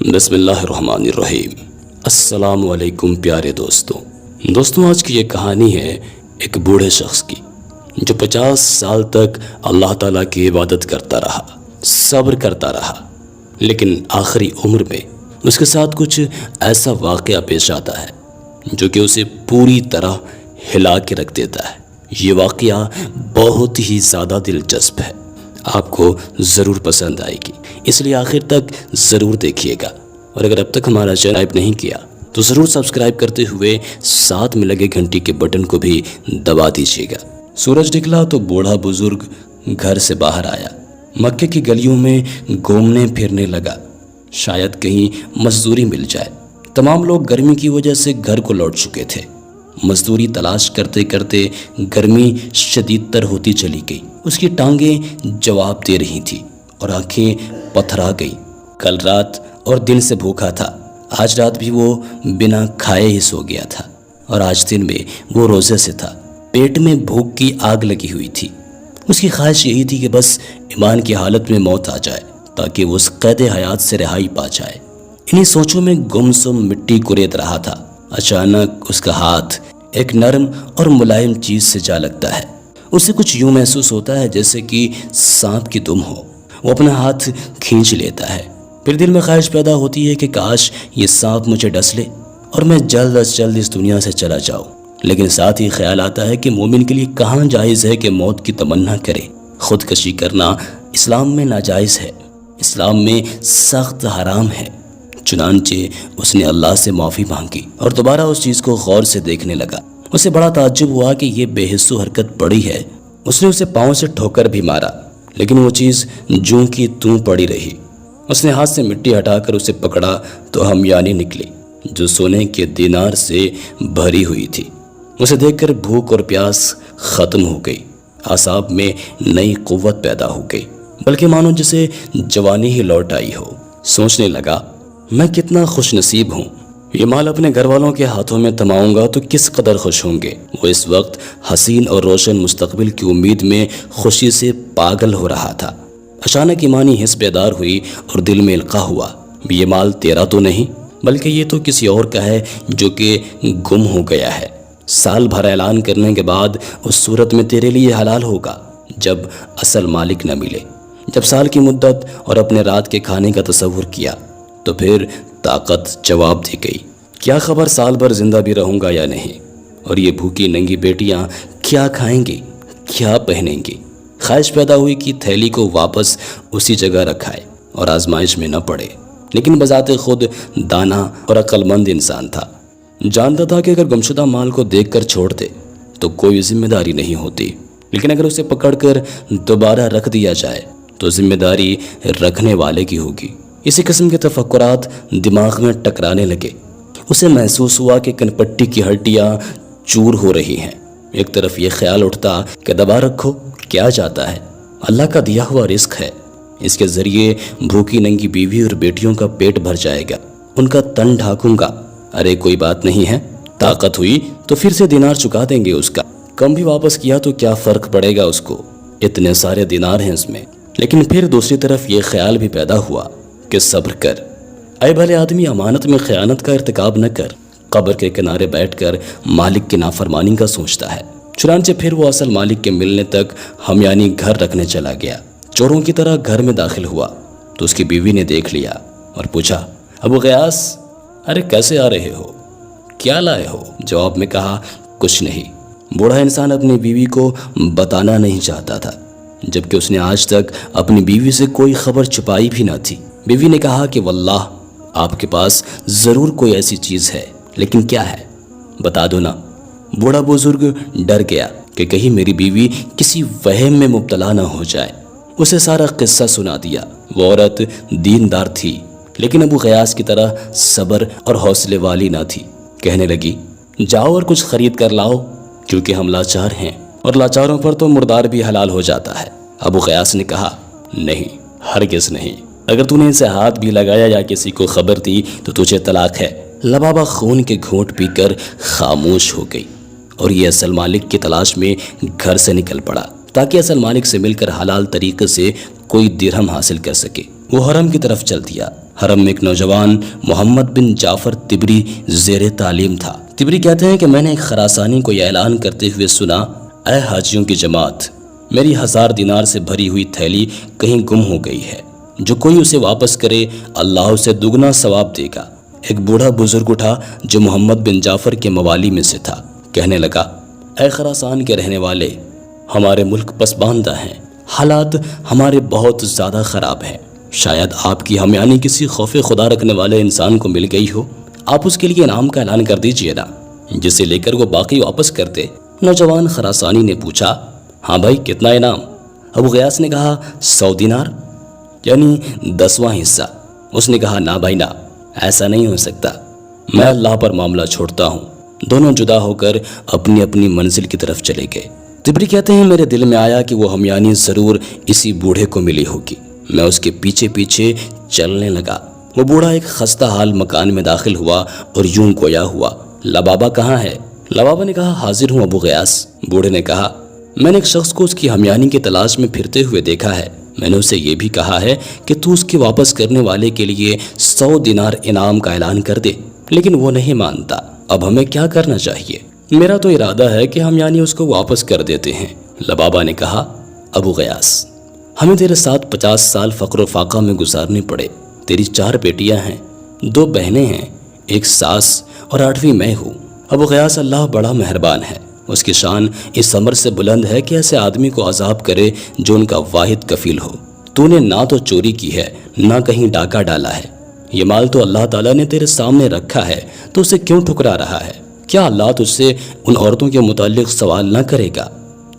بسم اللہ الرحمن الرحیم۔ السلام علیکم پیارے دوستوں، آج کی یہ کہانی ہے ایک بوڑھے شخص کی جو 50 سال تک اللہ تعالیٰ کی عبادت کرتا رہا، صبر کرتا رہا، لیکن آخری عمر میں اس کے ساتھ کچھ ایسا واقعہ پیش آتا ہے جو کہ اسے پوری طرح ہلا کے رکھ دیتا ہے۔ یہ واقعہ بہت ہی زیادہ دلچسپ ہے، آپ کو ضرور پسند آئے گی، اس لیے آخر تک ضرور دیکھیے گا۔ اور اگر اب تک ہمارا چینل سبسکرائب نہیں کیا تو ضرور سبسکرائب کرتے ہوئے ساتھ میں لگے گھنٹی کے بٹن کو بھی دبا دیجیے گا۔ سورج نکلا تو بوڑھا بزرگ گھر سے باہر آیا، مکے کی گلیوں میں گھومنے پھرنے لگا، شاید کہیں مزدوری مل جائے۔ تمام لوگ گرمی کی وجہ سے گھر کو لوٹ چکے تھے۔ مزدوری تلاش کرتے کرتے گرمی شدید تر ہوتی چلی گئی، اس کی ٹانگیں جواب دے رہی تھیں اور آنکھیں پتھرا گئی۔ کل رات اور دن سے بھوکا تھا، آج رات بھی وہ بنا کھائے ہی سو گیا تھا، اور آج دن میں وہ روزے سے تھا۔ پیٹ میں بھوک کی آگ لگی ہوئی تھی۔ اس کی خواہش یہی تھی کہ بس ایمان کی حالت میں موت آ جائے تاکہ وہ اس قید حیات سے رہائی پا جائے۔ انہی سوچوں میں گمسم مٹی کریت رہا تھا، اچانک اس کا ہاتھ ایک نرم اور ملائم چیز سے جا لگتا ہے۔ اسے کچھ یوں محسوس ہوتا ہے جیسے کہ سانپ کی دم ہو۔ وہ اپنا ہاتھ کھینچ لیتا ہے، پھر دل میں خواہش پیدا ہوتی ہے کہ کاش یہ سانپ مجھے ڈس لے اور میں جلد از جلد اس دنیا سے چلا جاؤں۔ لیکن ساتھ ہی خیال آتا ہے کہ مومن کے لیے کہاں جائز ہے کہ موت کی تمنا کرے۔ خودکشی کرنا اسلام میں ناجائز ہے، اسلام میں سخت حرام ہے۔ چنانچہ اس نے اللہ سے معافی مانگی اور دوبارہ اس چیز کو غور سے دیکھنے لگا۔ اسے بڑا تعجب ہوا کہ یہ بے حس و حرکت پڑی ہے۔ اس نے اسے پاؤں سے ٹھوکر بھی مارا، لیکن وہ چیز جوں کی توں پڑی رہی۔ اس نے ہاتھ سے مٹی ہٹا کر اسے پکڑا تو ہمیانی نکلی جو سونے کے دینار سے بھری ہوئی تھی۔ اسے دیکھ کر بھوک اور پیاس ختم ہو گئی، اعصاب میں نئی قوت پیدا ہو گئی، بلکہ مانو جسے جوانی ہی لوٹ آئی ہو۔ سوچنے لگا، میں کتنا خوش نصیب ہوں، یہ مال اپنے گھر والوں کے ہاتھوں میں تھماؤں گا تو کس قدر خوش ہوں گے۔ وہ اس وقت حسین اور روشن مستقبل کی امید میں خوشی سے پاگل ہو رہا تھا۔ اچانک ایمانی حس بیدار ہوئی اور دل میں القاء ہوا، یہ مال تیرا تو نہیں بلکہ یہ تو کسی اور کا ہے جو کہ گم ہو گیا ہے۔ سال بھر اعلان کرنے کے بعد اس صورت میں تیرے لیے حلال ہوگا جب اصل مالک نہ ملے۔ جب سال کی مدت اور اپنے رات کے کھانے کا تصور کیا تو پھر طاقت جواب دے گئی، کیا خبر سال بھر زندہ بھی رہوں گا یا نہیں، اور یہ بھوکی ننگی بیٹیاں کیا کھائیں گی، کیا پہنیں گی۔ خواہش پیدا ہوئی کہ تھیلی کو واپس اسی جگہ رکھائے اور آزمائش میں نہ پڑے، لیکن بذات خود دانا اور عقل مند انسان تھا۔ جانتا تھا کہ اگر گمشدہ مال کو دیکھ کر چھوڑ دے تو کوئی ذمہ داری نہیں ہوتی، لیکن اگر اسے پکڑ کر دوبارہ رکھ دیا جائے تو ذمہ داری رکھنے والے کی ہوگی۔ اسی قسم کے تفکرات دماغ میں ٹکرانے لگے۔ اسے محسوس ہوا کہ کن پٹی کی ہڈیاں چور ہو رہی ہیں۔ ایک طرف یہ خیال اٹھتا کہ دبا رکھو، کیا جاتا ہے، اللہ کا دیا ہوا رزق ہے، اس کے ذریعے بھوکی ننگی بیوی اور بیٹیوں کا پیٹ بھر جائے گا، ان کا تن ڈھانکوں گا، ارے کوئی بات نہیں ہے، طاقت ہوئی تو پھر سے دینار چکا دیں گے، اس کا کم بھی واپس کیا تو کیا فرق پڑے گا اس کو، اتنے سارے دینار ہیں اس میں۔ لیکن پھر دوسری طرف یہ خیال بھی پیدا ہوا کہ صبر کر، اے بھلے آدمی، امانت میں خیانت کا ارتکاب نہ کر۔ قبر کے کنارے بیٹھ کر مالک کی نافرمانی کا سوچتا ہے۔ چنانچہ پھر وہ اصل مالک کے ملنے تک ہمیانی گھر رکھنے چلا گیا۔ چوروں کی طرح گھر میں داخل ہوا تو اس کی بیوی نے دیکھ لیا اور پوچھا، ابو غیاث، ارے کیسے آ رہے ہو، کیا لائے ہو؟ جواب میں کہا، کچھ نہیں۔ بوڑھا انسان اپنی بیوی کو بتانا نہیں چاہتا تھا، جبکہ اس نے آج تک اپنی بیوی سے کوئی خبر چھپائی بھی نہ تھی۔ بیوی نے کہا کہ واللہ آپ کے پاس ضرور کوئی ایسی چیز ہے، لیکن کیا ہے، بتا دو نا۔ بوڑھا بزرگ ڈر گیا کہ کہیں میری بیوی کسی وہم میں مبتلا نہ ہو جائے۔ اسے سارا قصہ سنا دیا۔ وہ عورت دیندار تھی، لیکن ابو غیاث کی طرح صبر اور حوصلے والی نہ تھی۔ کہنے لگی، جاؤ اور کچھ خرید کر لاؤ، کیونکہ ہم لاچار ہیں اور لاچاروں پر تو مردار بھی حلال ہو جاتا ہے۔ ابو غیاث نے کہا، نہیں، ہرگز نہیں، اگر تو نے اسے ہاتھ بھی لگایا یا کسی کو خبر دی تو تجھے طلاق ہے۔ لبابہ خون کے گھونٹ پی کر خاموش ہو گئی اور یہ اصل مالک کی تلاش میں گھر سے نکل پڑا تاکہ اصل مالک سے مل کر حلال طریقے سے کوئی درہم حاصل کر سکے۔ وہ حرم کی طرف چل دیا۔ حرم میں ایک نوجوان محمد بن جعفر تبری زیر تعلیم تھا۔ تبری کہتے ہیں کہ میں نے ایک خراسانی کو یہ اعلان کرتے ہوئے سنا، اے حاجیوں کی جماعت، میری 1000 دینار سے بھری ہوئی تھیلی کہیں گم ہو گئی ہے، جو کوئی اسے واپس کرے اللہ اسے دگنا ثواب دے گا۔ ایک بوڑھا بزرگ اٹھا جو محمد بن جعفر کے موالی میں سے تھا، کہنے لگا، اے خراسان کے رہنے والے، ہمارے ملک پسماندہ ہیں، حالات ہمارے بہت زیادہ خراب ہیں، شاید آپ کی ہمیانی کسی خوف خدا رکھنے والے انسان کو مل گئی ہو، آپ اس کے لیے انعام کا اعلان کر دیجئے نا، جسے لے کر وہ باقی واپس کرتے۔ نوجوان خراسانی نے پوچھا، ہاں بھائی کتنا انعام؟ ابو غیاث نے کہا 100 دینار، یعنی 10واں حصہ۔ اس نے کہا، نہ بھائی نہ، ایسا نہیں ہو سکتا، میں اللہ پر معاملہ چھوڑتا ہوں۔ دونوں جدا ہو کر اپنی اپنی منزل کی طرف چلے گئے۔ تبری کہتے ہیں میرے دل میں آیا کہ وہ ہمیانی ضرور اسی بوڑھے کو ملی ہوگی۔ میں اس کے پیچھے پیچھے چلنے لگا۔ وہ بوڑھا ایک خستہ حال مکان میں داخل ہوا اور یوں گویا ہوا، لبابا کہاں ہے؟ لبابا نے کہا، حاضر ہوں ابو غیاث۔ بوڑھے نے کہا، میں نے ایک شخص کو اس کی ہمیانی کی تلاش میں پھرتے ہوئے دیکھا ہے، میں نے اسے یہ بھی کہا ہے کہ تو اس کے واپس کرنے والے کے لیے 100 دینار انعام کا اعلان کر دے، لیکن وہ نہیں مانتا۔ اب ہمیں کیا کرنا چاہیے؟ میرا تو ارادہ ہے کہ ہم اس کو واپس کر دیتے ہیں۔ لبابا نے کہا، ابو غیاث، ہمیں تیرے ساتھ 50 سال فقر و فاقہ میں گزارنے پڑے، تیری 4 بیٹیاں ہیں، 2 بہنیں ہیں، ایک ساس اور 8ویں میں ہوں۔ ابو غیاث، اللہ بڑا مہربان ہے، اس کی شان اس امر سے بلند ہے کہ ایسے آدمی کو عذاب کرے جو ان کا واحد کفیل ہو۔ تو نے نہ تو چوری کی ہے، نہ کہیں ڈاکہ ڈالا ہے، یہ مال تو اللہ تعالیٰ نے تیرے سامنے رکھا ہے، تو اسے کیوں ٹھکرا رہا ہے؟ کیا اللہ تجھ سے ان عورتوں کے متعلق سوال نہ کرے گا؟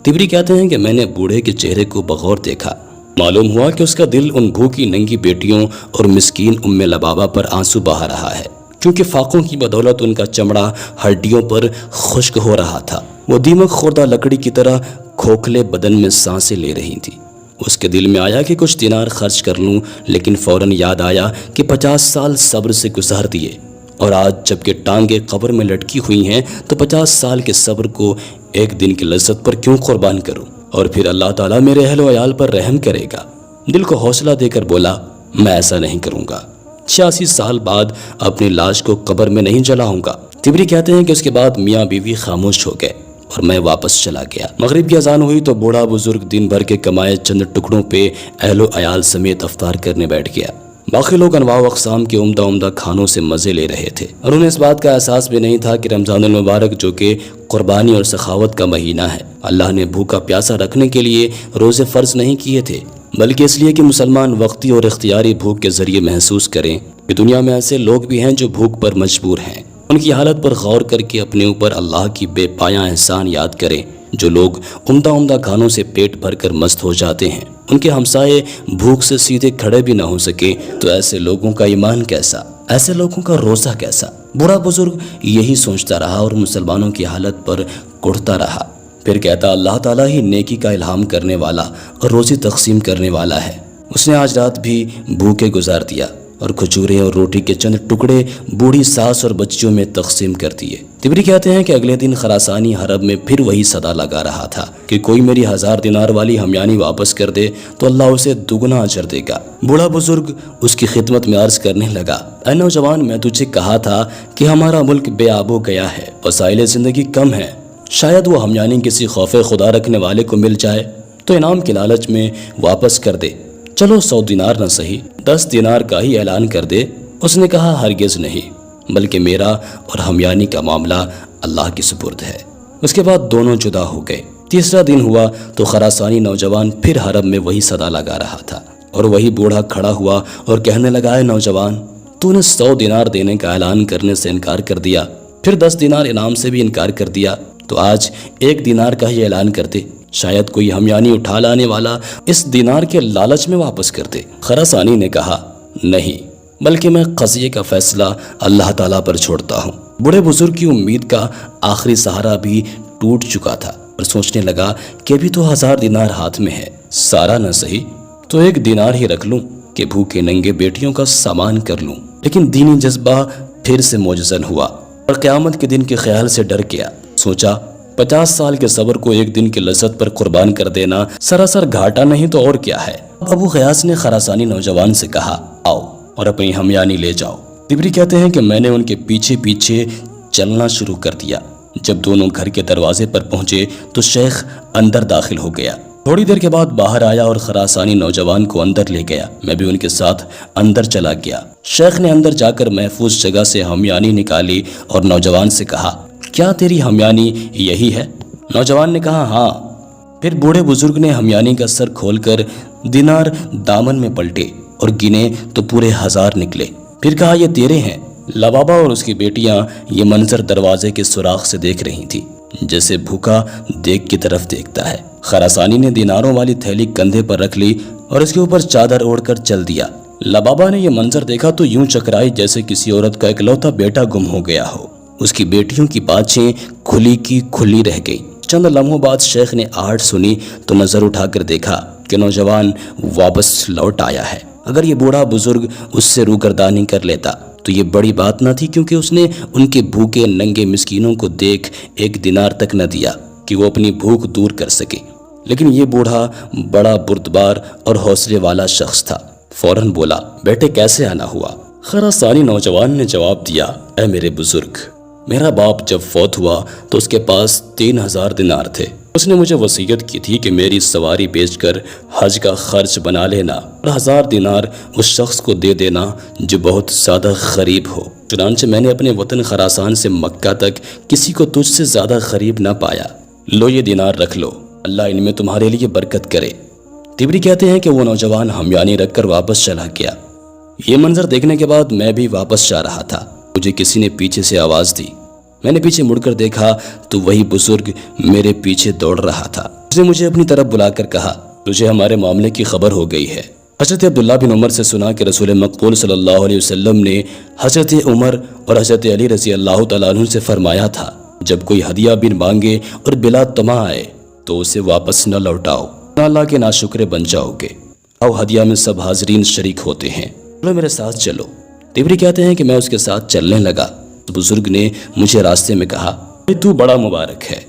تبری کہتے ہیں کہ میں نے بوڑھے کے چہرے کو بغور دیکھا، معلوم ہوا کہ اس کا دل ان بھوکی ننگی بیٹیوں اور مسکین ام لبابا پر آنسو بہا رہا ہے، کیونکہ فاقوں کی بدولت ان کا چمڑا ہڈیوں پر خشک ہو رہا تھا۔ وہ دیمک خوردہ لکڑی کی طرح کھوکھلے بدن میں سانسیں لے رہی تھی۔ اس کے دل میں آیا کہ کچھ دینار خرچ کر لوں، لیکن فوراً یاد آیا کہ 50 سال صبر سے گزار دیے، اور آج جب کہ ٹانگیں قبر میں لٹکی ہوئی ہیں تو 50 سال کے صبر کو ایک دن کی لذت پر کیوں قربان کروں؟ اور پھر اللہ تعالیٰ میرے اہل و عیال پر رحم کرے گا۔ دل کو حوصلہ دے کر بولا، میں ایسا نہیں کروں گا، 86 سال بعد اپنی لاش کو قبر میں نہیں جلاؤں گا۔ تبری کہتے ہیں کہ اس کے بعد میاں بیوی خاموش ہو گئے اور میں واپس چلا گیا۔ مغرب کی اذان ہوئی تو بوڑھا بزرگ دن بھر کے کمائے چند ٹکڑوں پہ اہل و عیال سمیت افطار کرنے بیٹھ گیا۔ باقی لوگ انواع و اقسام کے عمدہ کھانوں سے مزے لے رہے تھے، اور انہیں اس بات کا احساس بھی نہیں تھا کہ رمضان المبارک، جو کہ قربانی اور سخاوت کا مہینہ ہے، اللہ نے بھوکا پیاسا رکھنے کے لیے روزے فرض نہیں کیے تھے، بلکہ اس لیے کہ مسلمان وقتی اور اختیاری بھوک کے ذریعے محسوس کریں کہ دنیا میں ایسے لوگ بھی ہیں جو بھوک پر مجبور ہیں۔ ان کی حالت پر غور کر کے اپنے اوپر اللہ کی بے پایاں احسان یاد کریں۔ جو لوگ عمدہ کھانوں سے پیٹ بھر کر مست ہو جاتے ہیں، ان کے ہمسائے بھوک سے سیدھے کھڑے بھی نہ ہو سکے، تو ایسے لوگوں کا ایمان کیسا، ایسے لوگوں کا روزہ کیسا؟ بوڑھا بزرگ یہی سوچتا رہا اور مسلمانوں کی حالت پر کڑھتا رہا۔ پھر کہتا، اللہ تعالیٰ ہی نیکی کا الہام کرنے والا اور روزی تقسیم کرنے والا ہے۔ اس نے آج رات بھی بھوکے گزار دیا اور کھجورے اور روٹی کے چند ٹکڑے بوڑھی ساس اور بچیوں میں تقسیم کر دیے۔ تبری کہتے ہیں کہ اگلے دن خراسانی حرم میں پھر وہی صدا لگا رہا تھا کہ کوئی میری 1000 دینار والی ہمیانی واپس کر دے تو اللہ اسے دگنا اجر دے گا۔ بوڑھا بزرگ اس کی خدمت میں عرض کرنے لگا، اے نوجوان، میں تجھے کہا تھا کہ ہمارا ملک بے آب و گیا ہے، وسائل زندگی کم ہیں، شاید وہ ہمیانی کسی خوف خدا رکھنے والے کو مل جائے تو انعام کے لالچ میں واپس کر دے۔ چلو 100 دینار نہ صحیح، 10 دینار کا ہی اعلان کر دے۔ اس نے کہا، ہرگز نہیں، بلکہ میرا اور ہمیانی کا معاملہ اللہ کی سپرد ہے۔ اس کے بعد دونوں جدا ہو گئے۔ تیسرا دن ہوا تو خراسانی نوجوان پھر حرم میں وہی صدا لگا رہا تھا، اور وہی بوڑھا کھڑا ہوا اور کہنے لگا، اے نوجوان، تو نے 100 دینار دینے کا اعلان کرنے سے انکار کر دیا، پھر 10 دینار انعام سے بھی انکار کر دیا، تو آج 1 دینار کا ہی اعلان کر دے، شاید کوئی ہمیانی اٹھا لانے والا اس دینار کے لالچ میں واپس کر دے۔ خراسانی نے کہا، نہیں، بلکہ میں قضیے کا فیصلہ اللہ تعالیٰ پر چھوڑتا ہوں۔ بوڑھے بزرگ کی امید کا آخری سہارا بھی ٹوٹ چکا تھا، اور سوچنے لگا کہ ابھی تو 1000 دینار ہاتھ میں ہے، سارا نہ صحیح تو 1 دینار ہی رکھ لوں کہ بھوکے ننگے بیٹیوں کا سامان کر لوں۔ لیکن دینی جذبہ پھر سے موجزن ہوا اور قیامت کے دن کے خیال سے ڈر گیا۔ سوچا، 50 سال کے صبر کو 1 دن کی لذت پر قربان کر دینا سراسر گھاٹا نہیں تو اور کیا ہے۔ ابو غیاث نے خراسانی نوجوان سے کہا، آؤ اور اپنی ہمیانی لے جاؤ۔ تبری کہتے ہیں کہ میں نے ان کے پیچھے پیچھے چلنا شروع کر دیا۔ جب دونوں گھر کے دروازے پر پہنچے تو شیخ اندر داخل ہو گیا۔ تھوڑی دیر کے بعد باہر آیا اور خراسانی نوجوان کو اندر لے گیا۔ میں بھی ان کے ساتھ اندر چلا گیا۔ شیخ نے اندر جا کر محفوظ جگہ سے ہمیانی نکالی اور نوجوان سے کہا، کیا تیری ہمیانی یہی ہے؟ نوجوان نے کہا، ہاں۔ پھر بوڑھے بزرگ نے ہمیانی کا سر کھول کر دینار دامن میں پلٹے اور گنے تو پورے 1000 نکلے۔ پھر کہا، یہ تیرے ہیں۔ لبابا اور اس کی بیٹیاں یہ منظر دروازے کے سوراخ سے دیکھ رہی تھی، جیسے بھوکا دیکھ کی طرف دیکھتا ہے۔ خراسانی نے دیناروں والی تھیلی کندھے پر رکھ لی اور اس کے اوپر چادر اوڑھ کر چل دیا۔ لبابا نے یہ منظر دیکھا تو یوں چکرائی جیسے کسی عورت کا اکلوتا بیٹا گم ہو گیا ہو۔ اس کی بیٹیوں کی باتیں کھلی کی کھلی رہ گئی۔ چند لمحوں بعد شیخ نے آہٹ سنی تو نظر اٹھا کر دیکھا کہ نوجوان واپس لوٹ آیا ہے۔ اگر یہ بوڑھا بزرگ اس سے روگردانی کر لیتا تو یہ بڑی بات نہ تھی، کیونکہ اس نے ان کے بھوکے ننگے مسکینوں کو دیکھ 1 دینار تک نہ دیا کہ وہ اپنی بھوک دور کر سکے۔ لیکن یہ بوڑھا بڑا بردبار اور حوصلے والا شخص تھا۔ فوراً بولا، بیٹے کیسے آنا ہوا؟ خراسانی نوجوان نے جواب دیا، اے میرے بزرگ، میرا باپ جب فوت ہوا تو اس کے پاس 3000 دینار تھے۔ اس نے مجھے وصیت کی تھی کہ میری سواری بیچ کر حج کا خرچ بنا لینا اور 1000 دینار اس شخص کو دے دینا جو بہت زیادہ غریب ہو۔ چنانچہ میں نے اپنے وطن خراسان سے مکہ تک کسی کو تجھ سے زیادہ غریب نہ پایا۔ لو یہ دینار رکھ لو، اللہ ان میں تمہارے لیے برکت کرے۔ تبری کہتے ہیں کہ وہ نوجوان ہمیانی رکھ کر واپس چلا گیا۔ یہ منظر دیکھنے کے بعد میں بھی واپس جا رہا تھا۔ مجھے کسی نے پیچھے سے آواز دی۔ میں نے پیچھے مڑ کر دیکھا تو وہی بزرگ میرے پیچھے دوڑ رہا تھا۔ اس نے مجھے اپنی طرف بلا کر کہا، تجھے ہمارے معاملے کی خبر ہو گئی ہے۔ حضرت عبداللہ بن عمر سے سنا کہ رسول مقبول صلی اللہ علیہ وسلم نے حضرت عمر اور حضرت علی رضی اللہ تعالیٰ عنہ سے فرمایا تھا، جب کوئی ہدیہ بن مانگے اور بلا طمع آئے تو اسے واپس نہ لوٹاؤ، نہ اللہ کے ناشکرے بن جاؤ گے۔ او ہدیہ میں سب حاضرین شریک ہوتے ہیں، چلو میرے ساتھ چلو۔ تبری کہتے ہیں کہ میں اس کے ساتھ چلنے لگا۔ بزرگ نے مجھے راستے میں کہا، تو بڑا مبارک ہے،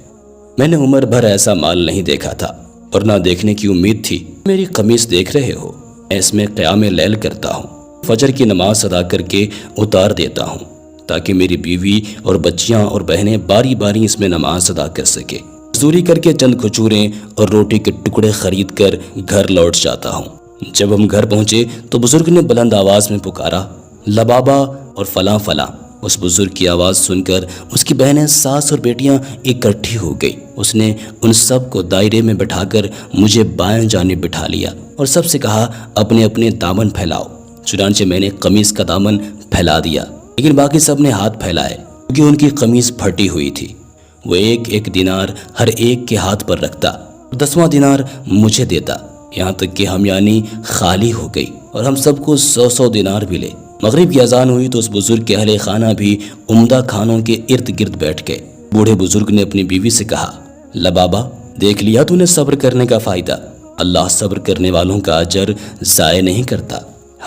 میں نے عمر بھر ایسا مال نہیں دیکھا تھا اور نہ دیکھنے کی امید تھی۔ میری قمیص دیکھ رہے ہو، میں اس میں قیام لیل کرتا ہوں، فجر کی نماز ادا کر کے اتار دیتا ہوں تاکہ میری بیوی اور بچیاں اور بہنیں باری باری اس میں نماز ادا کر سکے۔ مزدوری کر کے چند کھجوریں اور روٹی کے ٹکڑے خرید کر گھر لوٹ جاتا ہوں۔ جب ہم گھر پہنچے تو بزرگ نے بلند آواز میں پکارا، لبابا اور فلاں فلاں۔ اس بزرگ کی آواز سن کر اس کی بہنیں، ساس اور بیٹیاں اکٹھی ہو گئی۔ اس نے ان سب کو دائرے میں بٹھا کر مجھے بائیں جانب بٹھا لیا اور سب سے کہا، اپنے اپنے دامن پھیلاؤ۔ چنانچہ میں نے قمیص کا دامن پھیلا دیا، لیکن باقی سب نے ہاتھ پھیلائے کیونکہ ان کی قمیص پھٹی ہوئی تھی۔ وہ 1 دینار ہر ایک کے ہاتھ پر رکھتا، 10واں دینار مجھے دیتا، یہاں تک کہ ہمیانی خالی ہو گئی اور ہم سب کو 100 دینار ملے۔ مغرب کی اذان ہوئی تو اس بزرگ کے اہل خانہ بھی عمدہ کھانوں کے ارد گرد بیٹھ گئے۔ بوڑھے بزرگ نے اپنی بیوی سے کہا، لبابا دیکھ لیا تو نے صبر کرنے کا فائدہ، اللہ صبر کرنے والوں کا اجر ضائع نہیں کرتا۔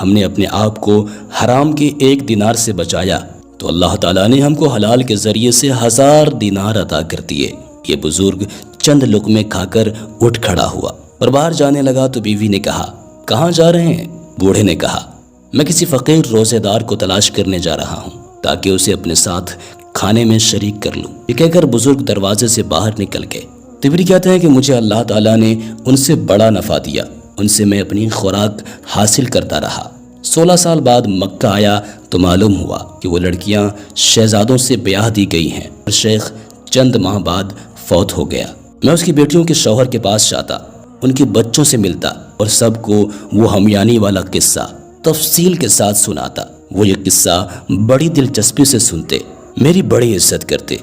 ہم نے اپنے آپ کو حرام کے 1 دینار سے بچایا تو اللہ تعالیٰ نے ہم کو حلال کے ذریعے سے 1000 دینار عطا کر دیے۔ یہ بزرگ چند لقمے کھا کر اٹھ کھڑا ہوا اور باہر جانے لگا تو بیوی نے کہا، کہاں جا رہے ہیں؟ بوڑھے نے کہا، میں کسی فقیر روزے دار کو تلاش کرنے جا رہا ہوں تاکہ اسے اپنے ساتھ کھانے میں شریک کر لوں۔ یہ کہہ کر بزرگ دروازے سے باہر نکل گئے۔ تبری کہتے ہیں کہ مجھے اللہ تعالیٰ نے ان سے بڑا نفع دیا، ان سے میں اپنی خوراک حاصل کرتا رہا۔ 16 سال بعد مکہ آیا تو معلوم ہوا کہ وہ لڑکیاں شہزادوں سے بیاہ دی گئی ہیں اور شیخ چند ماہ بعد فوت ہو گیا۔ میں اس کی بیٹیوں کے شوہر کے پاس جاتا، ان کے بچوں سے ملتا اور سب کو وہ ہمیانی والا قصہ تفصیل کے ساتھ سناتا۔ وہ یہ قصہ بڑی دلچسپی سے سنتے، میری بڑی عزت کرتے۔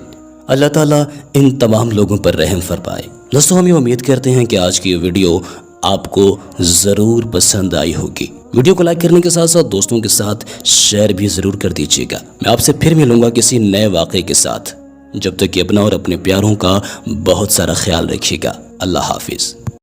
اللہ تعالیٰ ان تمام لوگوں پر رحم فرمائے۔ دوستوں، ہم یہ امید کرتے ہیں کہ آج کی یہ ویڈیو آپ کو ضرور پسند آئی ہوگی۔ ویڈیو کو لائک کرنے کے ساتھ ساتھ دوستوں کے ساتھ شیئر بھی ضرور کر دیجیے گا۔ میں آپ سے پھر ملوں گا کسی نئے واقعے کے ساتھ۔ جب تک کہ اپنا اور اپنے پیاروں کا بہت سارا خیال رکھیے گا۔ اللہ حافظ۔